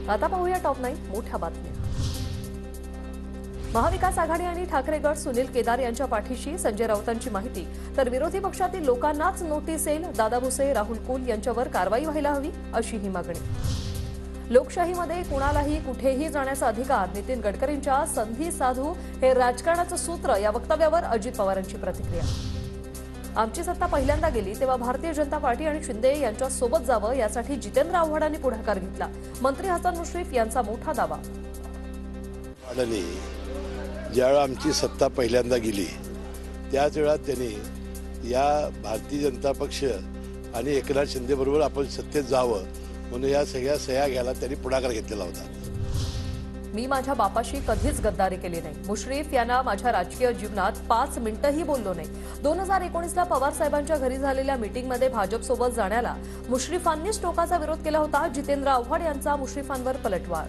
आता पाहूया टॉप 9 मोठ्या बातम्या। महाविकास आघाडी आणि ठाकरे गट सुनील केदार यांच्या पाठीशी, संजय राऊतांची माहिती। तर विरोधी पक्षातील लोकांनाच नोटीस येईल, दादा भुसे, राहुल कुल यांच्यावर कारवाई व्हायला हवी अशी ही मागणी। लोकशाहीमध्ये कुणालाही कुठेही जाण्याचा अधिकार, नितीन गडकरींच्या संधी साधू हे राजकारणाचं सूत्र या वक्तव्यावर अजित पवारांची प्रतिक्रिया। आमची सत्ता पहिल्यांदा गेली तेव्हा भारतीय जनता पार्टी आणि शिंदे यांच्या सोबत जावं यासाठी जितेंद्र आव्हाडांनी पुढाकार घेतला। मंत्री हसन मुश्रीफ यांचा मोठा दावा। ज्यावेळा आमची सत्ता पहिल्यांदा गेली त्याच वेळा त्यांनी या भारतीय जनता पक्ष आणि एकनाथ शिंदे बरोबर आपण सत्तेत जावं म्हणून या सगळ्या सह्या घ्यायला त्यांनी पुढाकार घेतलेला होता। मी माझ्या बापाशी कधीच गद्दारी केली नाही। मुश्रीफ यांना माझ्या राजकीय जीवनात 5 मिनिटंही बोललो नाही। 2019ला पवार साहेबांच्या घरी झालेल्या मीटिंगमध्ये भाजपसोबत जाण्याला मुश्रीफांनीच टोकाचा विरोध केला होता। जितेंद्र आव्हाड यांचा मुश्रीफांवर पलटवार।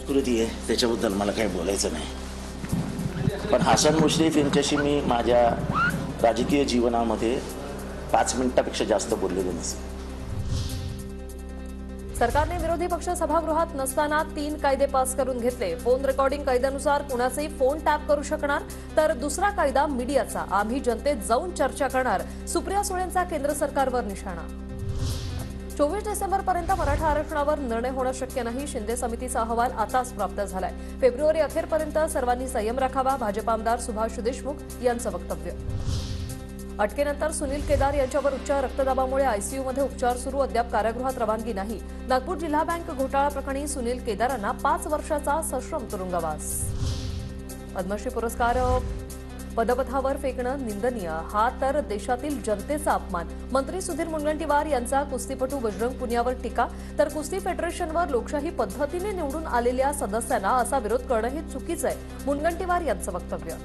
संस्कृती आहे त्याच्याबद्दल मला काही बोलायचं नाही, पण हसन मुश्रीफ यांच्याशी मी माझ्या राजकीय जीवनामध्ये 5 मिनिटांपेक्षा जास्त बोललेलो नसेल। सरकारने विरोधी पक्ष सभागृहात नसताना 3 कायदे पास करून घेतले। फोन रेकॉर्डिंग कायद्यानुसार कुणाचाही फोन टॅप करू शकणार, तर दुसरा कायदा मीडियाचा, आम्ही जनतेत जाऊन चर्चा करणार, सुप्रिया सुळेंचा केंद्र सरकारवर निशाणा। 24 डिसेंबरपर्यंत मराठा आरक्षणावर निर्णय होणं शक्य नाही, शिंदे समितीचा अहवाल आताच प्राप्त झालाय। फेब्रुवारी अखेरपर्यंत सर्वांनी संयम राखावा, भाजप आमदार सुभाष देशमुख यांचं वक्तव्य। अटकेनंतर सुनील केदार यांच्यावर उच्च रक्तदाबामुळे आयसीयूमध्ये उपचार सुरू, अद्याप कारागृहात रवानगी नाही। नागपूर जिल्हा बँक घोटाळा प्रकरणी सुनील केदारांना 5 वर्षाचा सश्रम तुरुंगवास। पद्मश्री पुरस्कार पदपथावर फेकणं निंदनीय, हा तर देशातील जनतेचा अपमान। मंत्री सुधीर मुनगंटीवार यांचा कुस्तीपटू बजरंग पुनियावर टीका। तर कुस्ती फेडरेशनवर लोकशाही पद्धतीने निवडून आलेल्या सदस्यांना असा विरोध करणं हे चुकीचं आहे, मुनगंटीवार यांचं वक्तव्य।